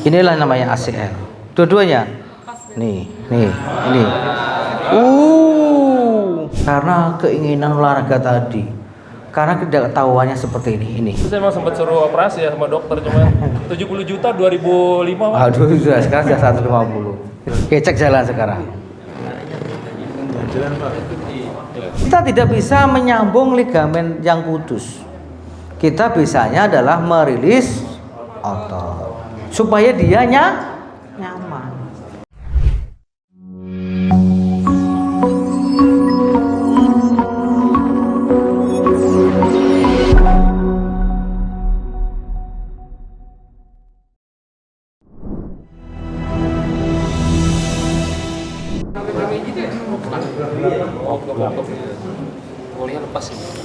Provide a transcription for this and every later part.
Inilah namanya ACL. Dua-duanya. Nih, ini. Karena keinginan olahraga tadi. Karena ketidaktahuannya seperti ini. Itu saya emang sempat suruh operasi ya sama dokter, cuma 70 juta 2005. Aduh, sekarang sudah 150. Oke, cek jalan sekarang. Kita tidak bisa menyambung ligamen yang putus. Kita bisanya adalah merilis otot supaya dia nyaman.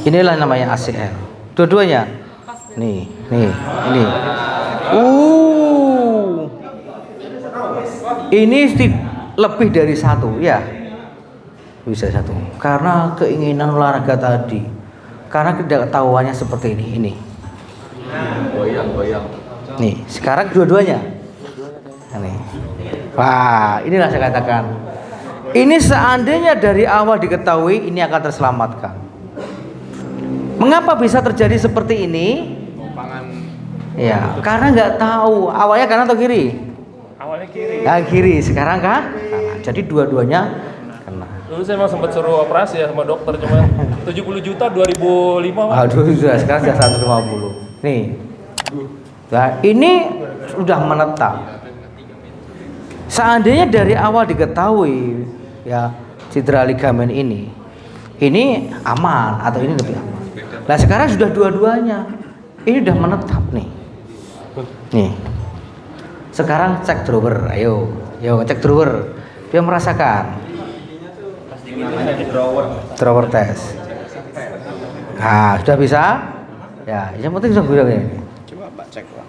Inilah namanya ACL. Dua-duanya. Nih, ini. Ini lebih dari satu, ya. Bisa satu. Karena keinginan olahraga tadi. Karena ketidaktahuannya seperti ini. Goyang. Nih, sekarang dua-duanya. Nih. Wah, inilah saya katakan. Ini seandainya dari awal diketahui, ini akan terselamatkan. Mengapa bisa terjadi seperti ini? Ya, karena nggak tahu awalnya kanan atau kiri. Awalnya kiri. Nah, kiri. Sekarang kanan. Jadi dua-duanya kena. Dulu saya emang sempat suruh operasi ya sama dokter, cuma 70 juta 2005. Aduh, sekarang sudah 150. Nih. Nah, ini sudah menetap. Seandainya dari awal diketahui ya cedera ligamen ini aman atau ini lebih aman. Nah, sekarang sudah dua-duanya. Ini sudah menetap nih. Sekarang cek drawer. Ayo cek drawer. Dia merasakan. Drawer test. Nah, sudah bisa? Ya, yang penting sudah bilang ini. Coba Pak cek, Pak.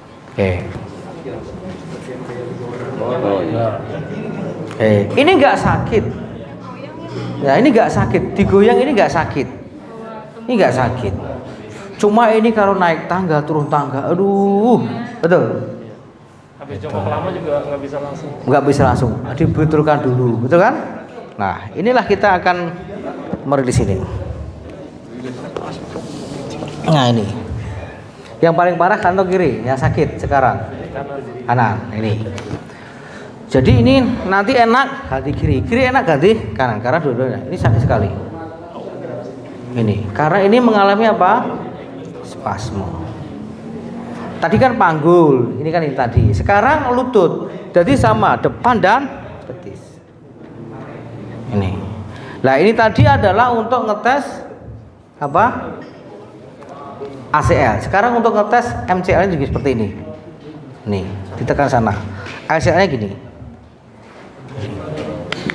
Ini nggak sakit. Ya, ini nggak sakit. Digoyang ini nggak sakit. Ini nggak sakit. Cuma ini kalau naik tangga, turun tangga, aduh, betul. Habis jongkok lama juga nggak bisa langsung. Nggak bisa langsung, dibetulkan dulu, betul kan? Nah, inilah kita akan merilis ini. Nah, ini. Yang paling parah kanan atau kiri? Yang sakit sekarang? Kanan. Ini. Jadi ini nanti enak ganti kiri, enak ganti kanan karena dua-duanya. Ini sakit sekali. Ini karena ini mengalami apa? Spasmo. Tadi kan panggul, ini kan ini tadi. Sekarang lutut. Jadi sama depan dan betis. Ini. Nah, ini tadi adalah untuk ngetes apa? ACL. Sekarang untuk ngetes MCL juga seperti ini. Nih, ditekan sana. ACL-nya gini.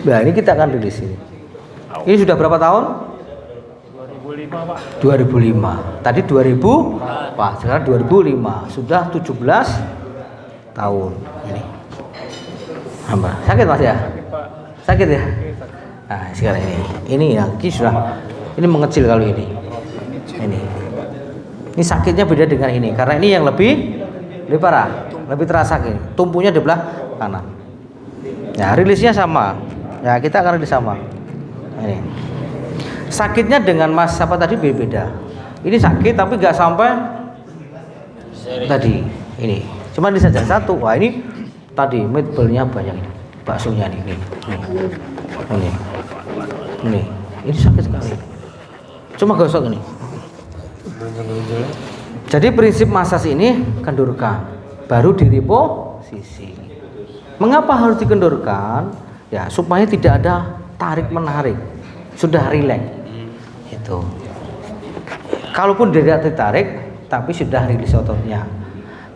Nah, ini kita akan rilis ini. Ini sudah berapa tahun? 2005, Pak. 2005. Tadi 2000, Pak. Sekarang 2005. Sudah 17 tahun. Ini. Hamba. Sakit Mas ya? Sakit ya? Nah, sekarang ini. Ini lagi sudah. Ini mengecil kali ini. Ini sakitnya beda dengan ini. Karena ini yang lebih parah, lebih terasa ini. Tumpunya di belah kanan. Ya, rilisnya sama. Ya, kita akan rilis sama. Ini. Sakitnya dengan Mas apa tadi beda. Ini sakit tapi nggak sampai tadi. Ini. Cuma di saja satu. Wah, ini tadi meatballnya banyak ini. Baksonya ini. Ini. Ini sakit sekali. Cuma gosok ini. Jadi prinsip masas ini kendurkan, baru direposisi. Mengapa harus dikendurkan? Ya, supaya tidak ada tarik menarik, sudah rileks. Itu. Kalaupun tidak ditarik, tapi sudah rilis ototnya.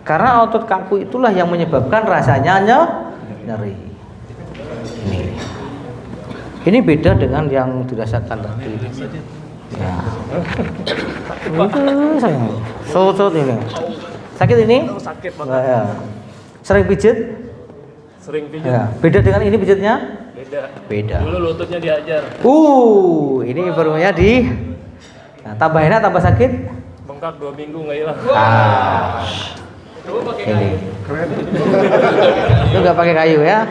Karena otot kaku itulah yang menyebabkan rasanya nyeri. Ini beda dengan yang dirasakan tadi. Ya. Itu sayang. Sot ini. Sakit ini? Sakit banget. Nah, ya. Sering pijit? Sering pijit. Ya. Beda dengan ini pijitnya? Beda. Dulu lututnya diajar. Ini informasinya di. Nah, tambah enak, tambah sakit? Bengkak 2 minggu nggak hilang. Ini. Itu nggak pakai kayu ya.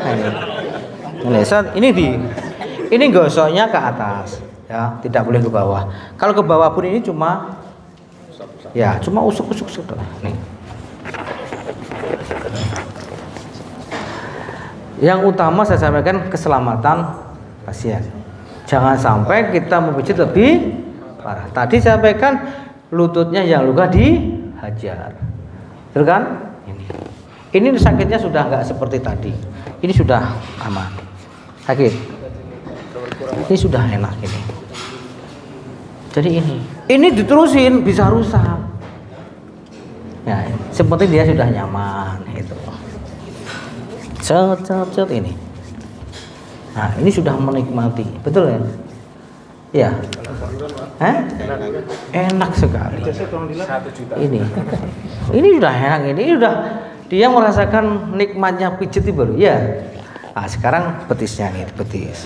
Ini gosoknya ke atas, ya, tidak boleh ke bawah. Kalau ke bawah pun ini cuma usuk-usuk sudah. Nih. Yang utama saya sampaikan keselamatan pasien. Jangan sampai kita memijit lebih parah. Tadi saya sampaikan lututnya yang luka dihajar, betul kan? Ini sakitnya sudah nggak seperti tadi. Ini sudah aman. Sakit. Ini sudah enak ini. Jadi ini diterusin bisa rusak. Ya, seperti dia sudah nyaman itu. Cet ini. Nah, ini sudah menikmati, betul ya? Ya. Enak sekali. Ini sudah enak ini sudah dia merasakan nikmatnya pijit baru ya. Nah, sekarang betisnya nih, betis.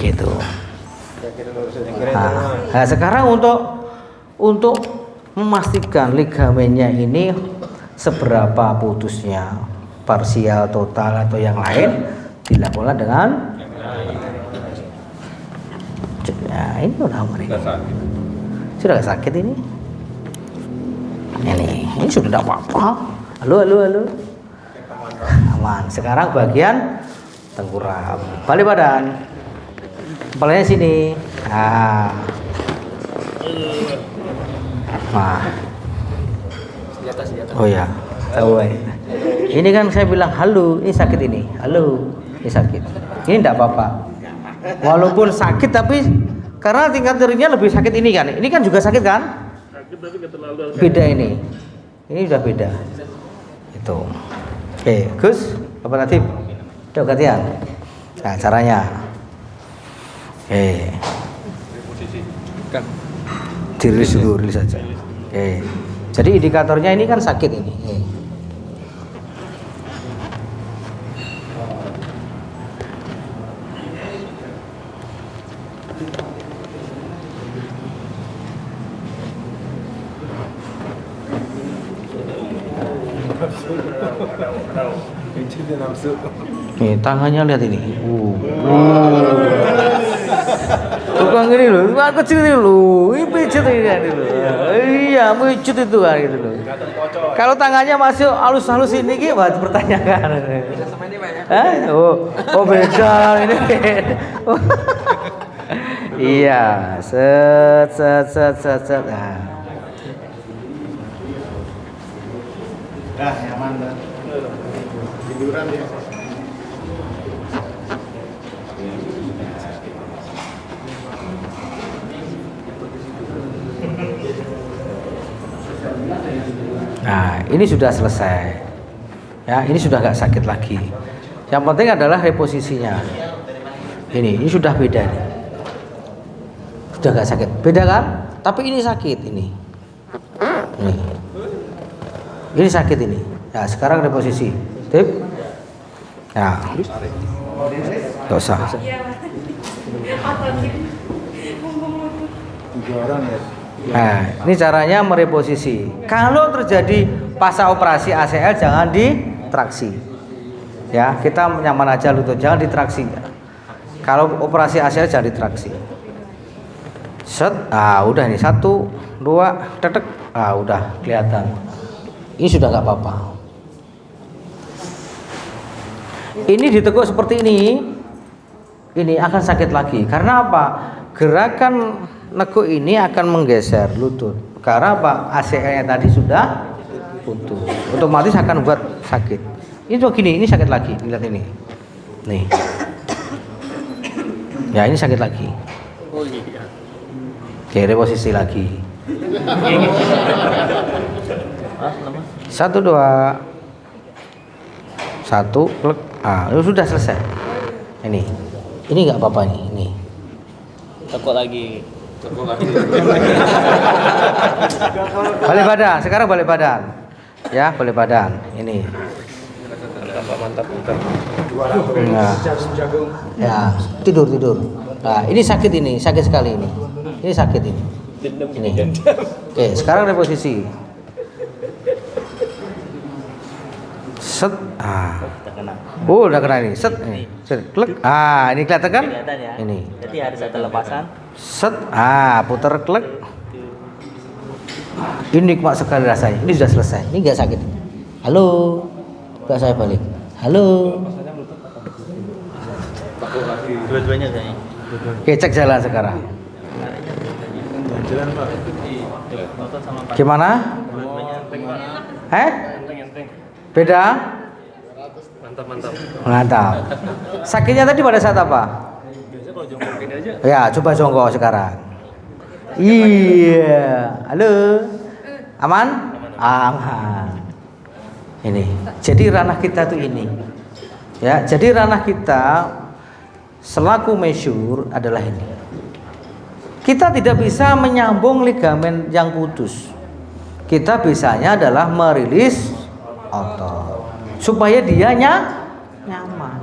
Gitu. Nah, sekarang untuk memastikan ligamennya ini seberapa putusnya, parsial, total atau yang lain, dilakukan dengan ini udah aman ini. Sudah gak sakit ini? Ini sudah tidak apa-apa. Halo. Aman. Sekarang bagian tengkurap, balik badan, kepalanya sini. Nah. Oh ya, tahu ya. Ini kan saya bilang halo, ini sakit ini. Halo, ini sakit. Ini tidak apa-apa. Walaupun sakit tapi karena tingkat nyerinya lebih sakit ini kan. Ini kan juga sakit kan? Sakit tapi nggak terlalu. Beda ini. Ini udah beda. Itu. Oke, Gus, apa Latif? Udah gantian. Nah, caranya. Oke. Dirilis dulu, rilis saja. Oke. Jadi indikatornya ini kan sakit ini. Nih tangannya lihat ini. Tukang ini loh, kecil ini loh, ini pijit ini loh. Iya, pijit itu kan gitu loh. Kalau tangannya masih halus-halus ini gitu, dipertanyakan. Oh beda ini. Iya, set. Nah, nyaman dah. Tiduran ya. Nah, ini sudah selesai. Ya, ini sudah nggak sakit lagi. Yang penting adalah reposisinya. Ini sudah beda nih. Sudah nggak sakit. Beda kan? Tapi ini sakit ini. Nih. Ini sakit ini. Ya, sekarang reposisi. Tip. Ya. Nggak usah. Nah, ini caranya mereposisi. Kalau terjadi pasca operasi ACL jangan ditraksi. Ya, kita nyaman aja lutut, jangan ditraksi. Kalau operasi ACL jangan ditraksi. Set, udah nih 1, 2, tetek, udah kelihatan. Ini sudah nggak apa-apa. Ini ditekuk seperti ini akan sakit lagi. Karena apa? Gerakan nekuk ini akan menggeser lutut. Karena apa? ACL-nya tadi sudah putus. Otomatis akan buat sakit. Ini tuh gini, ini sakit lagi. Lihat ini. Nih. Ya, ini sakit lagi. Oh iya. Oke, reposisi lagi. 1, 2. 1, plek. Sudah selesai. Ini nggak apa-apa nih. Ini. Tekuk lagi. Balik badan. Sekarang balik badan. Ya, balik badan. Ini. Mantap. Nah. Ya, tidur. Nah, ini sakit sekali ini. Ini sakit ini. Ini. Oke, sekarang reposisi. Set. Ah. Udah kena. Oh, udah kena ini. Set. Ini. Set. Klik. Ah, ini kelihatan kan? Kelihatan ya. Ini. Jadi harus ada lepasan. Set. Ah, putar klik. Ini nikmat sekali rasanya. Ini sudah selesai. Ini enggak sakit. Halo. Enggak saya balik. Halo. Dua-duanya kayaknya. Oke, cek jalan sekarang. Jalan Pak. Otot sama Pak. Gimana? Dua-duanya enteng. Beda? Mantap. Mantap. Sakitnya tadi pada saat apa? Biasanya kalau jongkok gini aja. Ya, coba jongkok sekarang. Iya. Halo. Aman? Aman. Ini. Jadi ranah kita tuh ini. Ya, jadi ranah kita selaku mesyur adalah ini. Kita tidak bisa menyambung ligamen yang putus. Kita bisanya adalah merilis otot supaya dia nyaman.